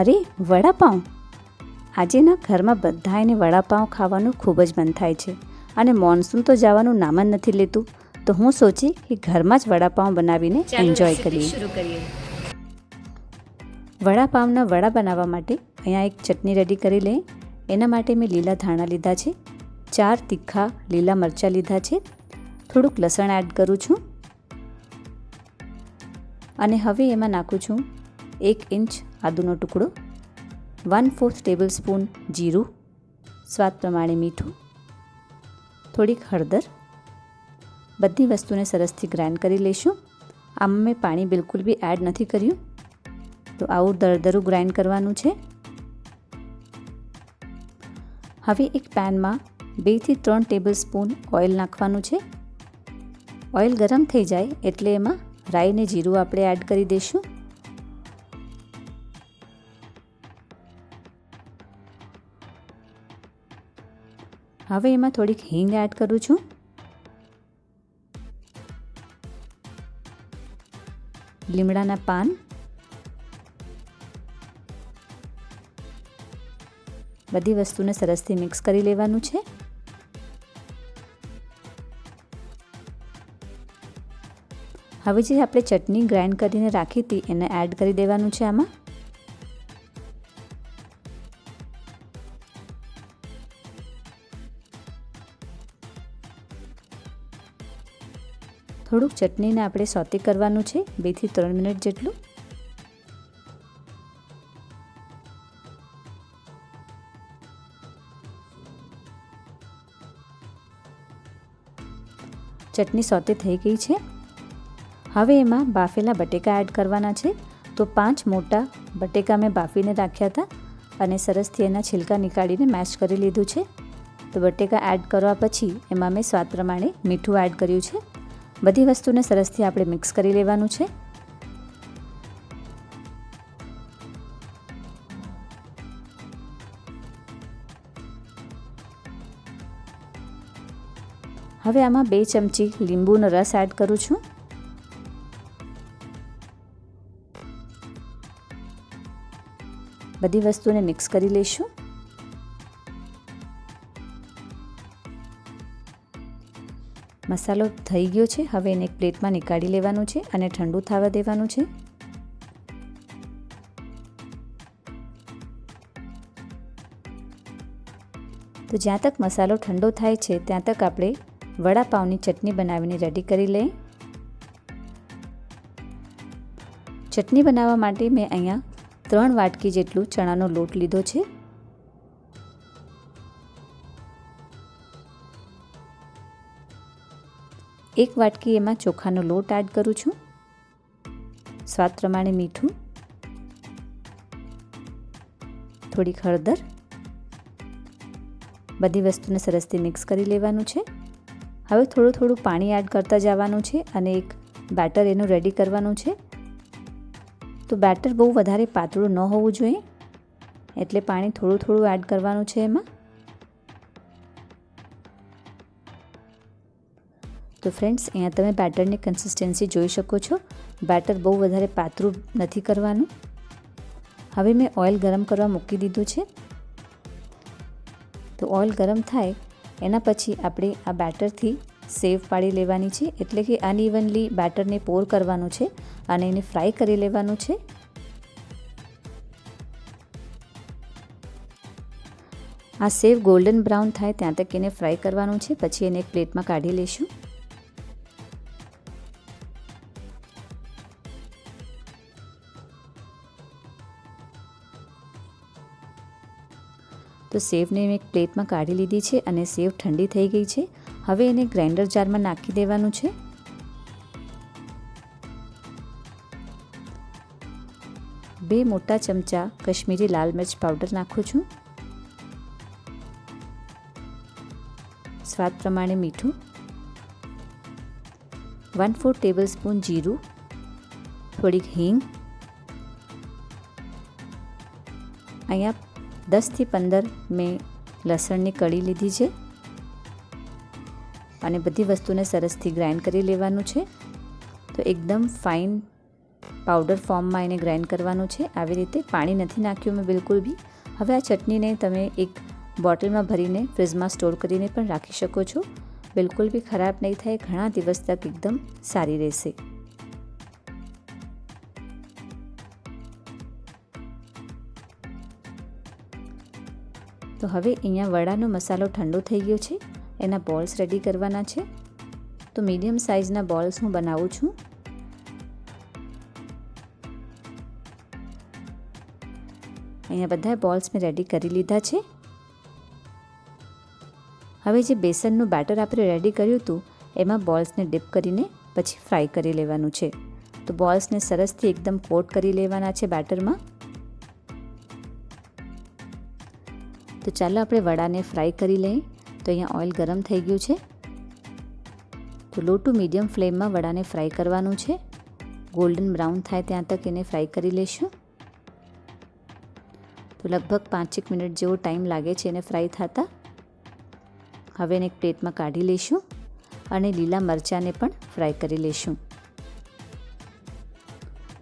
અરે વડાપાઉં! આજે ના ઘરમાં બધાયને વડાપાઉં ખાવાનું ખૂબ જ મન થાય છે અને મોનસૂન તો જવાનું નામ જ નથી લેતું. તો હું સોચી કે ઘરમાં જ વડાપાઉં બનાવીને એન્જોય કરીએ. વડાપાઉંના વડા બનાવવા માટે અહીંયા એક ચટણી રેડી કરી લઈએ. એના માટે મેં લીલા ધાણા લીધા છે, 4 તીખા લીલા મરચાં લીધા છે, થોડુંક લસણ એડ કરું છું અને હવે એમાં નાખું છું 1 ઇંચ આદુનો ટુકડો, 1/4 ટેબલ સ્પૂન જીરું, સ્વાદ પ્રમાણે મીઠું, થોડીક હળદર. બધી વસ્તુને સરસથી ગ્રાઇન્ડ કરી લઈશું. આમાં મેં પાણી બિલકુલ બી એડ નથી કર્યું, તો આવું દરદરું ગ્રાઇન્ડ કરવાનું છે. હવે એક પેનમાં 2 થી 3 ટેબલ સ્પૂન ઓઇલ નાખવાનું છે. ઓઇલ ગરમ થઈ જાય એટલે એમાં રાઈ ને જીરું આપણે એડ કરી દઈશું. હવે એમાં થોડીક હિંગ એડ કરું છું. લીમડાના પાન, બધી વસ્તુને સરસથી મિક્સ કરી લેવાનું છે. હવે જે આપણે ચટણી ગ્રાઇન્ડ કરીને રાખી હતી એને એડ કરી દેવાનું છે આમાં. થોડુંક ચટણીને આપણે સોતે કરવાનું છે 2 થી 3 મિનિટ જેટલું. ચટણી સોતે થઈ ગઈ છે. હવે એમાં બાફેલા બટેકા એડ કરવાના છે. તો 5 મોટા બટેકા મેં બાફીને રાખ્યા હતા અને સરસથી એના છિલકા નીકાળીને મેશ કરી લીધું છે. તો બટેકા એડ કરવા પછી એમાં મેં સ્વાદ પ્રમાણે મીઠું એડ કર્યું છે. બધી વસ્તુને સરસથી આપણે મિક્સ કરી લેવાનું છે. હવે આમાં 2 ચમચી લીંબુનો રસ એડ કરું છું. બધી વસ્તુને મિક્સ કરી લઈશું. મસાલો થઈ ગયો છે. હવે એને એક પ્લેટમાં નીકાળી લેવાનું છે અને ઠંડુ થવા દેવાનું છે. તો જ્યાં તક મસાલો ઠંડો થાય છે ત્યાં તક આપણે વડાપાઉંની ચટણી બનાવીને રેડી કરી લઈએ. ચટણી બનાવવા માટે મેં અહીંયા 3 વાટકી જેટલું ચણાનો લોટ લીધો છે. એક વાટકી એમાં ચોખાનો લોટ એડ કરું છું, સ્વાદ પ્રમાણે મીઠું, થોડીક હળદર. બધી વસ્તુને સરસથી મિક્સ કરી લેવાનું છે. હવે થોડું થોડું પાણી એડ કરતા જવાનું છે અને એક બેટર એનું રેડી કરવાનું છે. તો બેટર બહુ વધારે પાતળું ન હોવું જોઈએ, એટલે પાણી થોડું થોડું એડ કરવાનું છે એમાં. તો ફ્રેન્ડ્સ, અહીંયા તમે બેટરની કન્સિસ્ટન્સી જોઈ શકો છો. બેટર બહુ વધારે પાતળું નથી કરવાનું. હવે મેં ઓઇલ ગરમ કરવા મૂકી દીધું છે. તો ઓઇલ ગરમ થાય એના પછી આપણે આ બેટરથી સેવ પાડી લેવાની છે, એટલે કે અનઇવનલી બેટરને પોર કરવાનું છે અને એને ફ્રાય કરી લેવાનું છે. આ સેવ ગોલ્ડન બ્રાઉન થાય ત્યાં તક એને ફ્રાય કરવાનું છે. પછી એને એક પ્લેટમાં કાઢી લઈશું. તો સેવને મેં એક પ્લેટમાં કાઢી લીધી છે અને સેવ ઠંડી થઈ ગઈ છે. હવે એને ગ્રાઇન્ડર જારમાં નાખી દેવાનું છે. બે મોટા ચમચા કશ્મીરી લાલ મિર્ચ પાવડર નાખું છું, સ્વાદ પ્રમાણે મીઠું, 1/4 ટેબલ સ્પૂન જીરું, થોડીક હિંગ. અહીંયા 10 થી 15 મેં લસણની કળી લીધી છે અને બધી વસ્તુને સરસથી ગ્રાઇન્ડ કરી લેવાનું છે. તો એકદમ ફાઇન પાવડર ફોર્મમાં એને ગ્રાઇન્ડ કરવાનું છે. આવી રીતે પાણી નથી નાખ્યું મેં બિલકુલ બી. હવે આ ચટણીને તમે એક બોટલમાં ભરીને ફ્રીજમાં સ્ટોર કરીને પણ રાખી શકો છો. બિલકુલ બી ખરાબ નહીં થાય, ઘણા દિવસ તક એકદમ સારી રહેશે. તો હવે અહીંયા વડાનો મસાલો ઠંડો થઈ ગયો છે. એના બોલ્સ રેડી કરવાના છે. તો મીડિયમ સાઇઝના બોલ્સ હું બનાવું છું. અહીંયા બધા બોલ્સ મેં રેડી કરી લીધા છે. હવે જે બેસનનું બેટર આપણે રેડી કર્યું હતું એમાં બોલ્સને ડીપ કરીને પછી ફ્રાય કરી લેવાનું છે. તો બોલ્સને સરસથી એકદમ કોટ કરી લેવાના છે બેટરમાં. તો ચાલો આપણે વડાને ફ્રાય કરી લઈએ. તો અહીંયા ઓઇલ ગરમ થઈ ગયું છે. તો લો ટુ મીડિયમ ફ્લેમમાં વડાને ફ્રાય કરવાનું છે. ગોલ્ડન બ્રાઉન થાય ત્યાં તક એને ફ્રાય કરી લઈશું. તો લગભગ 5-1 મિનિટ જેવો ટાઈમ લાગે છે એને ફ્રાય થતાં. હવે એને એક પ્લેટમાં કાઢી લઈશું અને લીલા મરચાંને પણ ફ્રાય કરી લઈશું.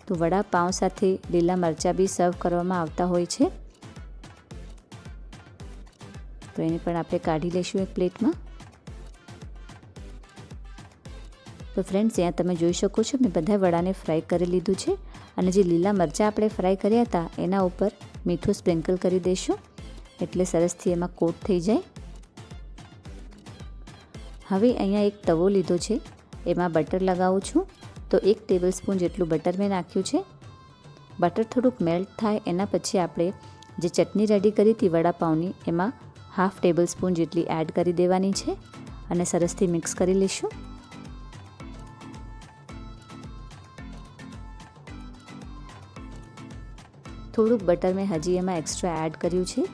તો વડાપાઉં સાથે લીલા મરચાં બી સર્વ કરવામાં આવતા હોય છે. તો એને પણ આપણે કાઢી લઈશું એક પ્લેટમાં. તો ફ્રેન્ડ્સ, અહીંયા તમે જોઈ શકો છો મેં બધા વડાને ફ્રાય કરી લીધું છે અને જે લીલા મરચાં આપણે ફ્રાય કર્યા હતા એના ઉપર મીઠું સ્પ્રિંકલ કરી દઈશું એટલે સરસથી એમાં કોટ થઈ જાય. હવે અહીંયા એક તવો લીધો છે, એમાં બટર લગાવું છું. તો 1 ટેબલ સ્પૂન જેટલું બટર મેં નાખ્યું છે. બટર થોડુંક મેલ્ટ થાય એના પછી આપણે જે ચટણી રેડી કરી હતી વડાપાઉંની એમાં 1/2 ટેબલ સ્પૂન જેટલી એડ કરી દેવાની છે અને સરસથી મિક્સ કરી લઈશું. થોડુંક બટર મેં હજી એમાં એક્સ્ટ્રા એડ કર્યું છે.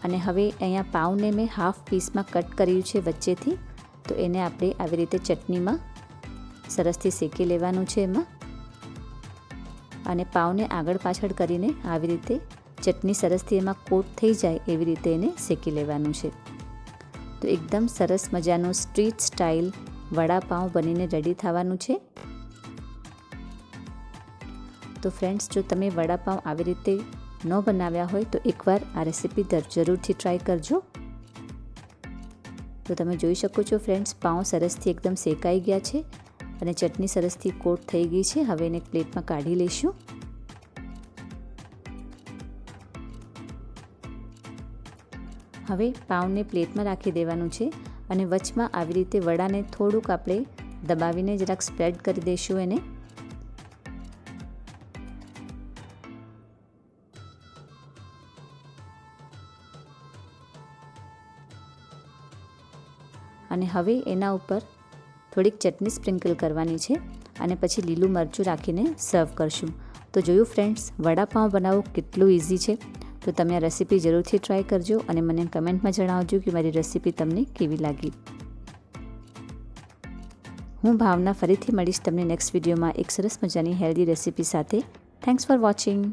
અને હવે અહીંયા પાઉંને મેં 1/2 પીસમાં કટ કર્યું છે વચ્ચેથી. તો એને આપણે આવી રીતે ચટણીમાં સરસથી શેકી લેવાનું છે એમાં. અને પાઉંને આગળ પાછળ કરીને આવી રીતે ચટણી સરસથી એમાં કોટ થઈ જાય એવી રીતે એને શેકી લેવાનું છે. તો એકદમ સરસ મજાનું સ્ટ્રીટ સ્ટાઇલ વડાપાઉં બનીને રેડી થવાનું છે. તો ફ્રેન્ડ્સ, જો તમે વડાપાઉં આવી રીતે ન બનાવ્યા હોય તો એકવાર આ રેસીપી જરૂરથી ટ્રાય કરજો. તો તમે જોઈ શકો છો ફ્રેન્ડ્સ, પાઉં સરસથી એકદમ શેકાઈ ગયા છે અને ચટણી સરસથી કોટ થઈ ગઈ છે. હવે એને એક પ્લેટમાં કાઢી લઈશું. હવે પાઉંને પ્લેટમાં રાખી દેવાનું છે અને વચમાં આવી રીતે વડાને થોડુંક આપણે દબાવીને જરાક સ્પ્રેડ કરી દઈશું એને. અને હવે એના ઉપર થોડીક ચટણી સ્પ્રિંકલ કરવાની છે અને પછી લીલું મરચું રાખીને સર્વ કરશું. તો જોયું ફ્રેન્ડ્સ, વડાપાઉં બનાવવું કેટલું ઇઝી છે. તો તમે આ રેસીપી જરૂરથી ટ્રાય કરજો અને મને કમેન્ટમાં જણાવજો કે મારી રેસીપી તમને કેવી લાગી. હું ભાવના ફરીથી મળીશ તમને નેક્સ્ટ વિડીયોમાં એક સરસ મજાની હેલ્ધી રેસીપી સાથે. Thanks for watching.